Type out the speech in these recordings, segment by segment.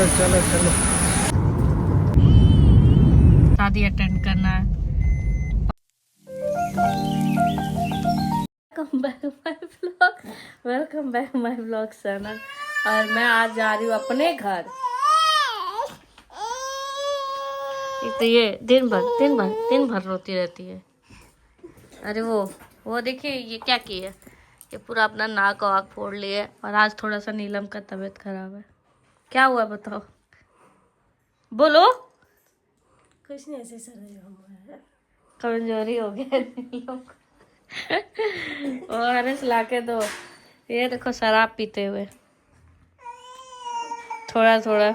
चलो चलो शादी अटेंड करना है। Welcome back my vlog channel. और मैं आज जा रही हूँ अपने घर। एक तो ये दिन भर रोती रहती है। अरे वो देखिए ये क्या किया है, ये पूरा अपना नाक वाक फोड़ लिया है। और आज थोड़ा सा नीलम का तबीयत खराब है। क्या हुआ बताओ, बोलो। कुछ नहीं, ऐसे सर कमजोरी हो गया नीलम को। ORS ला के दो। ये देखो शराब पीते हुए, थोड़ा थोड़ा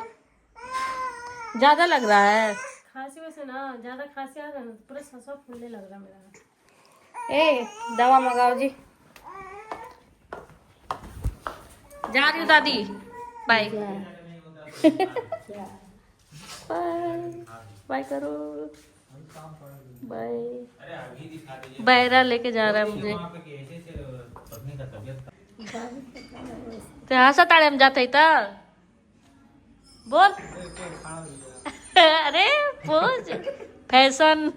ज्यादा लग रहा है। खांसी में से ना ज्यादा खांसी आ रहा है, पूरा सांस फूलने लग रहा मेरा। ए दवा मंगाओ जी। जा रही हूँ दादी, बाय। बाय बाय करो, बाय। बैरा लेके जा रहा है मुझे। तो हंसा ताड़े हम जाते था, बोल। अरे pose fashion.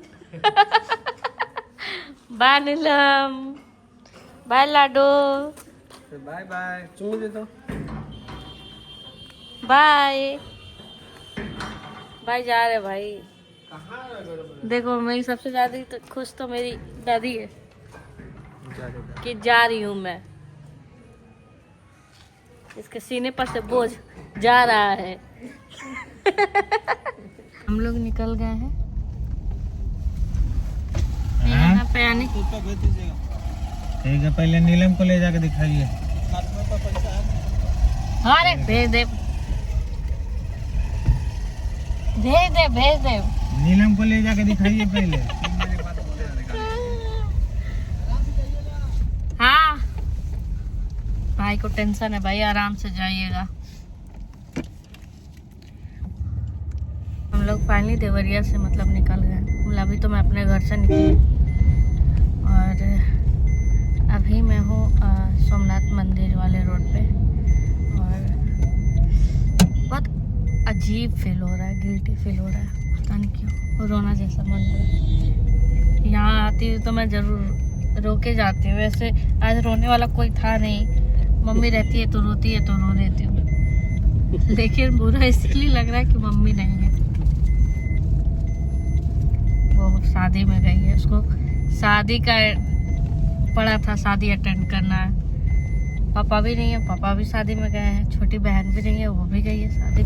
Bye Neelam, bye Lado, bye bye. चुम्मी दे दो। Bye bye. जा रहे भाई। देखो मेरी सबसे ज्यादा तो खुश तो मेरी दादी है कि जा रही हूँ मैं। इसके सीने पर से बोझ जा रहा है। हम लोग निकल गए हैं पे आने की। ठीक है, पहले नीलम को ले जाके दिखाइए। अरे भेज दे भेज दे। नीलम को ले जाके दिखाइए पहले। हाँ भाई को टेंशन है भाई, आराम से जाइएगा। हम लोग फाइनली देवरिया से मतलब निकल गए। मतलब अभी तो मैं अपने घर से निकली और अभी मैं हूँ सोमनाथ मंदिर वाले रोड पे। और बहुत अजीब फील हो रहा है, गिल्टी फील हो रहा है, पता नहीं क्यों, रोना जैसा मन हो रहा है। यहाँ आती हूँ तो मैं ज़रूर रो के जाती हूँ। वैसे आज रोने वाला कोई था नहीं, मम्मी रहती है तो रोती है तो रो देती हूँ। लेकिन बुरा इसलिए लग रहा है कि मम्मी नहीं है, वो शादी में गई है। उसको शादी का पड़ा था, शादी अटेंड करना है। पापा भी नहीं है, पापा भी शादी में गए हैं। छोटी बहन भी नहीं है, वो भी गई है शादी।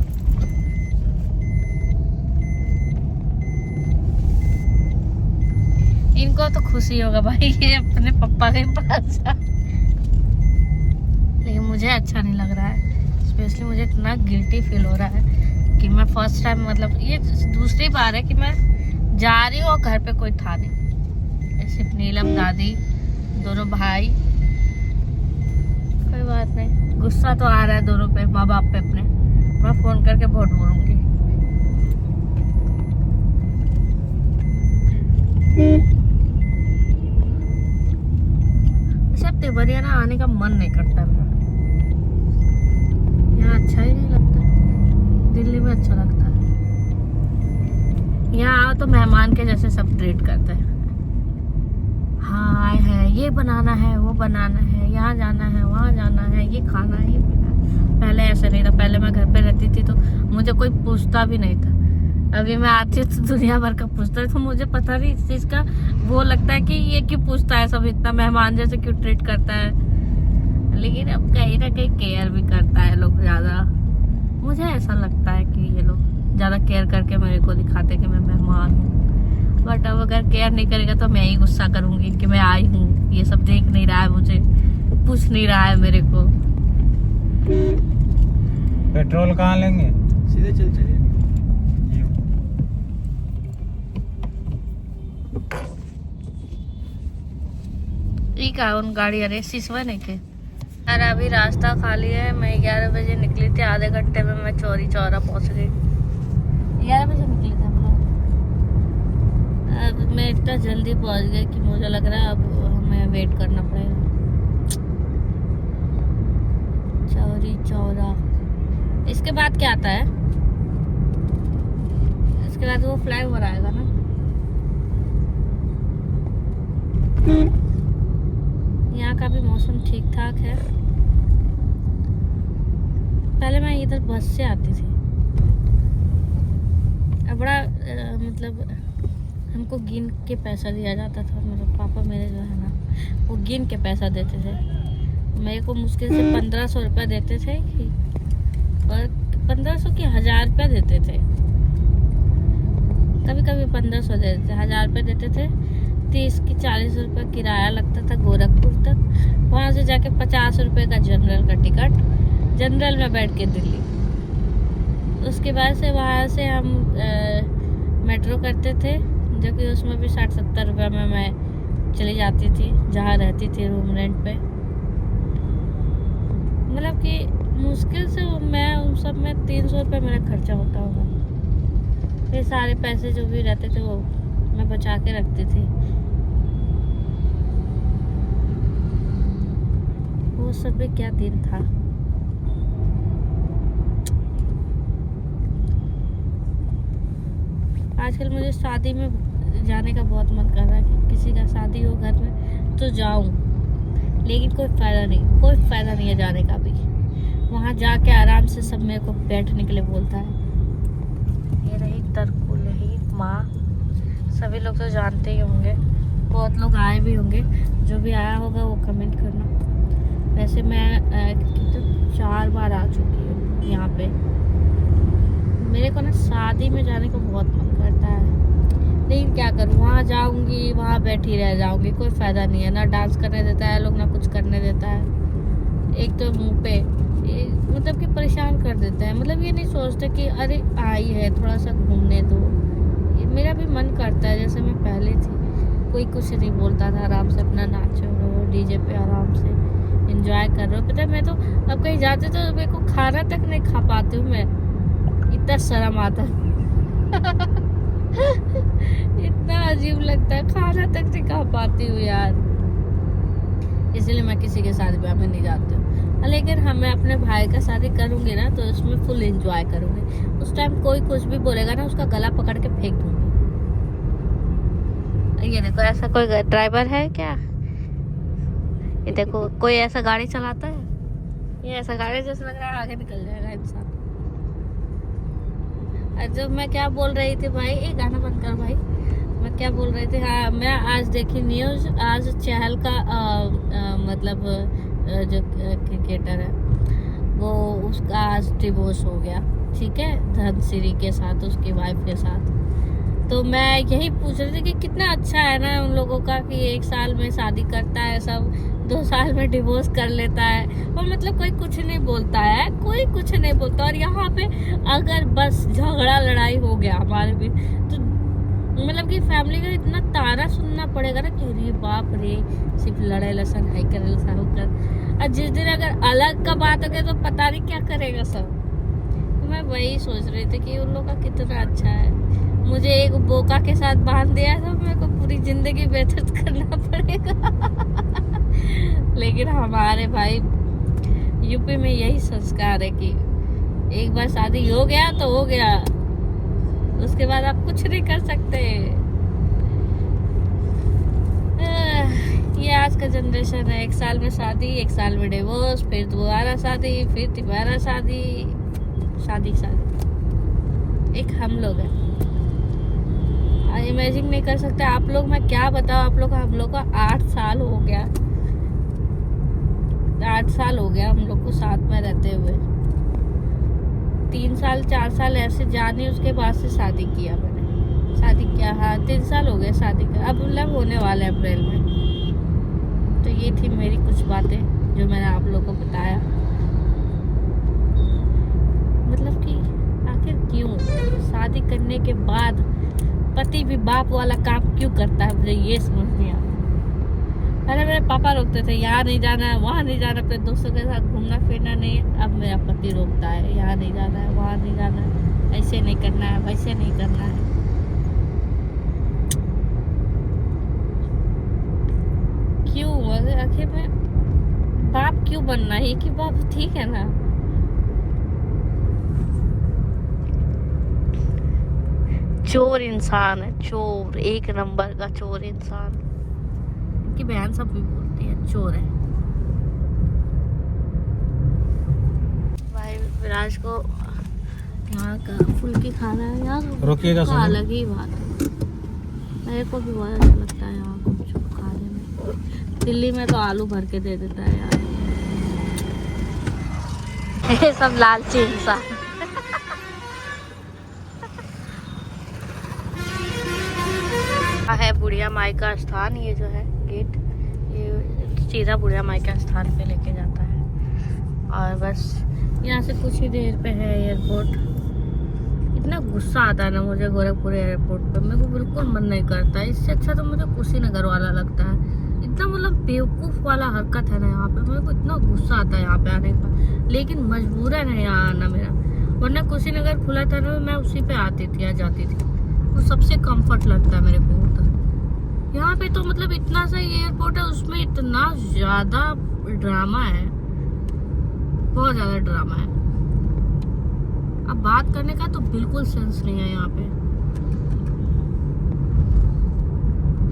इनको तो खुशी होगा भाई ये अपने पापा के पास जा। लेकिन मुझे अच्छा नहीं लग रहा है। स्पेशली मुझे इतना गिल्टी फील हो रहा है कि मैं फर्स्ट टाइम, मतलब ये दूसरी बार है कि मैं जा रही हूँ और घर पे कोई था नहीं, सिर्फ नीलम, दादी, दोनों भाई। कोई बात नहीं, गुस्सा तो आ रहा है दोनों पे, माँ बाप पे अपने। मैं फोन करके बहुत बोलूंगी। सब देवरिया ना आने का मन नहीं करता मेरा। यहाँ अच्छा ही नहीं लगता, दिल्ली में अच्छा लगता है। यहाँ आओ तो मेहमान के जैसे सब ट्रीट करते हैं। हाँ आए हैं, ये बनाना है, वो बनाना है, यहाँ जाना है, वहाँ जाना है, ये खाना है, ये पीना है। पहले ऐसे नहीं था। पहले मैं घर पे रहती थी तो मुझे कोई पूछता भी नहीं था। अभी मैं आती हूँ तो दुनिया भर का पूछता है। तो मुझे पता नहीं इस चीज़ का वो लगता है कि ये क्यों पूछता है, सब इतना मेहमान जैसे क्यों ट्रीट करता है। लेकिन अब कहीं ना कहीं केयर भी करता है लोग ज़्यादा। मुझे ऐसा लगता है कि ये लोग ज़्यादा केयर करके मेरे को दिखाते कि मैं मेहमान हूँ। बट अब अगर केयर नहीं करेगा तो मैं ही गुस्सा करूँगी कि मैं आई हूँ, ये सब देख नहीं रहा है मुझे, पूछ नहीं रहा है मेरे को। पेट्रोल कहाँ लेंगे? सीधे चल चलिए। ठीक है उन गाड़ी, अरे सिसवा नहीं के यार। अभी रास्ता खाली है। मैं 11 बजे निकली थी, आधे घंटे में मैं चौरी चौरा पहुंच गई। 11 बजे निकली थी हम लोग। अब मैं इतना जल्दी पहुंच गई कि मुझे लग रहा है अब हमें वेट करना पड़ेगा। चौरी चौरा इसके बाद क्या आता है? इसके बाद वो फ्लाईओवर आएगा ना। यहाँ का भी मौसम ठीक ठाक है। पहले मैं इधर बस से आती थी। अब बड़ा मतलब हमको गिन के पैसा दिया जाता था। मेरे पापा मेरे जो है ना वो गिन के पैसा देते थे। मेरे को मुश्किल से 1500 रुपया देते थे और 1500 की 1000 रुपया देते थे। कभी कभी 1500 देते थे, 1000 रुपये देते थे। 30 की 40 रुपये किराया लगता था गोरखपुर तक। वहाँ से जाके 50 रुपये का जनरल का टिकट, जनरल में बैठ के दिल्ली। उसके बाद से वहाँ से हम मेट्रो करते थे, जो कि उसमें भी 60-70 रुपये में मैं चली जाती थी जहाँ रहती थी रूम रेंट पे। मतलब कि मुश्किल से मैं उन सब में 300 रुपये मेरा खर्चा होता होगा। फिर सारे पैसे जो भी रहते थे वो मैं बचा के रखती थी। वो सब भी क्या दिन था। आजकल मुझे शादी में जाने का बहुत मन कर रहा है कि किसी का शादी हो घर में तो जाऊं, लेकिन कोई फ़ायदा नहीं है जाने का भी। वहाँ जाके आराम से सब मेरे को बैठने के लिए बोलता है। ये रही तरकुल, रही माँ। सभी लोग तो जानते ही होंगे, बहुत लोग आए भी होंगे। जो भी आया होगा वो कमेंट करना। वैसे मैं तो 4 बार आ चुकी हूँ यहाँ पे। मेरे को ना शादी में जाने को बहुत मन करता है, लेकिन क्या करूँ, वहाँ जाऊँगी वहाँ बैठी रह जाऊँगी, कोई फ़ायदा नहीं है। ना डांस करने देता है लोग, ना कुछ करने देता है। एक तो मुँह पे मतलब कि परेशान कर देता है। मतलब ये नहीं सोचते कि अरे आई है थोड़ा सा घूमने दो। मेरा भी मन करता है, जैसे मैं पहले थी, कोई कुछ नहीं बोलता था, आराम से अपना नाचो रहो डीजे पे, आराम से एंजॉय कर रहे हो। पता है मैं तो अब कहीं जाते तो मेरे को खाना तक नहीं खा पाती हूँ मैं, इतना शर्म आता इतना अजीब लगता है, खाना तक नहीं खा पाती हूँ यार। इसलिए मैं किसी के शादी ब्याह में नहीं जाती हूँ। लेकिन हाँ, मैं अपने भाई का शादी करूँगी ना तो उसमें फुल एंजॉय करूँगी। उस टाइम कोई कुछ भी बोलेगा ना, उसका गला पकड़ के फेंक दूँगी। ये देखो, ऐसा कोई ड्राइवर है क्या? ये देखो, कोई ऐसा गाड़ी चलाता है। ये ऐसा गाड़ी जैसे लग रहा है आगे निकल जाएगा इंसान। जब मैं क्या बोल रही थी भाई, ये गाना बंद कर भाई। मैं क्या बोल रही थी, हाँ, मैं आज देखी न्यूज़। आज चहल का मतलब जो क्रिकेटर है वो, उसका आज डिवोर्स हो गया, ठीक है, धनसिरी के साथ, उसकी वाइफ के साथ। तो मैं यही पूछ रही थी कि कितना अच्छा है ना उन लोगों का कि 1 साल में शादी करता है सब, 2 साल में डिवोर्स कर लेता है, और मतलब कोई कुछ नहीं बोलता है, कोई कुछ नहीं बोलता। और यहाँ पे अगर बस झगड़ा लड़ाई हो गया हमारे भी, तो मतलब कि फैमिली का इतना ताना सुनना पड़ेगा ना कि अरे बाप रे, सिर्फ लड़ाई लसन है कर कर। और जिस दिन अगर अलग का बात हो गया तो पता नहीं क्या करेगा सब। तो मैं वही सोच रही थी कि उन लोग का कितना अच्छा है। मुझे एक बोका के साथ बांध दिया तो मेरे को पूरी जिंदगी व्यतीत करना पड़ेगा। लेकिन हमारे भाई यूपी में यही संस्कार है कि एक बार शादी हो गया तो हो गया, उसके बाद आप कुछ नहीं कर सकते। ये आज का जनरेशन है, 1 साल में शादी, 1 साल में डिवोर्स, फिर दोबारा शादी, फिर दोबारा शादी, शादी शादी। एक हम लोग हैं, इमेजिन नहीं कर सकते आप लोग। मैं क्या बताऊँ आप लोग, हम लोग का 8 साल हो गया, 8 साल हो गया हम लोग को साथ में रहते हुए। 3 साल 4 साल ऐसे जानी, उसके बाद से शादी किया मैंने। शादी किया, हाँ 3 साल हो गए शादी का, अब मतलब होने वाले अप्रैल में। तो ये थी मेरी कुछ बातें जो मैंने आप लोगों को बताया। मतलब कि आखिर क्यों शादी करने के बाद पति भी बाप वाला काम क्यों करता है, मुझे ये समझ नहीं आता। पहले मेरे पापा रोकते थे, यहाँ नहीं जाना है, वहाँ नहीं जाना, अपने दोस्तों के साथ घूमना फिरना नहीं है। अब मेरा पति रोकता है, यहाँ नहीं जाना है, वहाँ नहीं जाना है, ऐसे नहीं करना है, वैसे नहीं करना है। क्यों आखिर में बाप क्यों बनना है? कि बाप ठीक है ना, चोर इंसान है, चोर, एक नंबर का चोर इंसान। इनकी बहन सब भी बोलती है चोर है। भाई विराज को यहाँ का फुल्की खाना है यार, रुकिएगा उसका अलग ही बात है। मेरे को भी बहुत अच्छा लगता है यहाँ गुपचुप खाने में। दिल्ली में तो आलू भर के दे देता है यार। ये सब लालची इंसान। है बुढ़िया माई का स्थान, ये जो है गेट, ये सीधा बुढ़िया माई का स्थान पे लेके जाता है। और बस यहाँ से कुछ ही देर पे है एयरपोर्ट। इतना गुस्सा आता है ना मुझे गोरखपुर एयरपोर्ट पे, मेरे को बिल्कुल मन नहीं करता है। इससे अच्छा तो मुझे कुशीनगर वाला लगता है। इतना मतलब बेवकूफ़ वाला हरकत है ना यहाँ पे, मेरे को इतना गुस्सा आता है यहाँ पे आने का। लेकिन मजबूरन है यहाँ आना मेरा, वरना कुशीनगर खुला था ना मैं उसी पे आती थी या जाती थी। वो सबसे कंफर्ट लगता है मेरे को उधर। यहाँ पे तो मतलब इतना सा एयरपोर्ट है, उसमें इतना ज़्यादा ड्रामा है, बहुत ज़्यादा ड्रामा है। अब बात करने का तो बिल्कुल सेंस नहीं है यहाँ पे।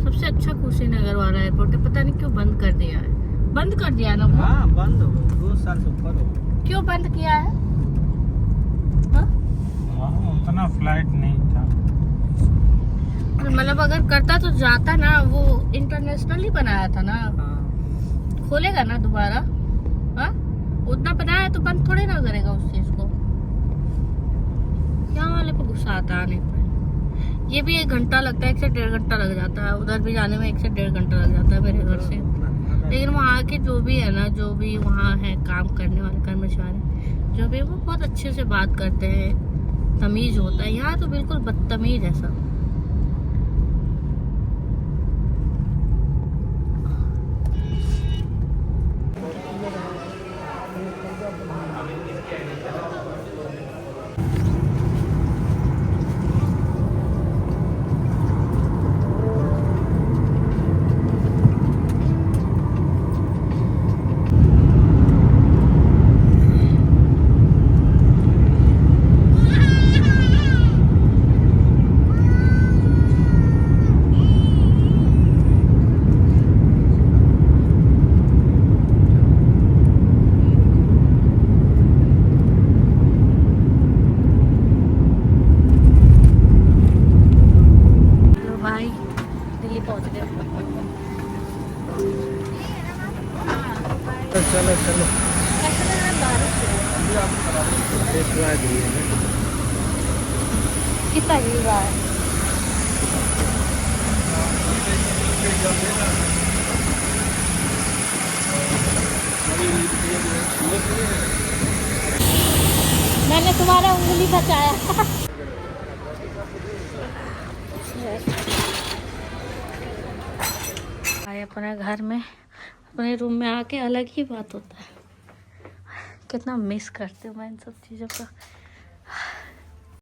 सबसे अच्छा कुशीनगर वाला एयरपोर्ट है, पता नहीं क्यों बंद कर दिया है। बंद कर दिया ना वो? हाँ बंद हो गया, 2 साल से ऊपर हो। क्यों बंद किया है? हाँ? उतना फ्लाइट नहीं था। मतलब अगर करता तो जाता ना, वो इंटरनेशनल ही बनाया था ना। खोलेगा ना दोबारा? हाँ, उतना बनाया तो बंद थोड़ी ना करेगा उस चीज को। यहाँ वाले को गुस्सा आता है आने पर। ये भी 1 घंटा लगता है, 1 से 1.5 घंटा लग जाता है। उधर भी जाने में 1 से 1.5 घंटा लग जाता है मेरे घर से। लेकिन वहाँ के जो भी है ना, जो भी वहाँ है काम करने वाले कर्मचारी, जो भी, वो बहुत अच्छे से बात करते हैं, तमीज होता है। यहाँ तो बिल्कुल बदतमीज है सब। चलो चलो कितना गिर रहा है? मैंने तुम्हारा उंगली बचाया। आए अपने घर में, अपने रूम में आके अलग ही बात होता है। कितना मिस करती हूँ मैं इन सब चीज़ों का।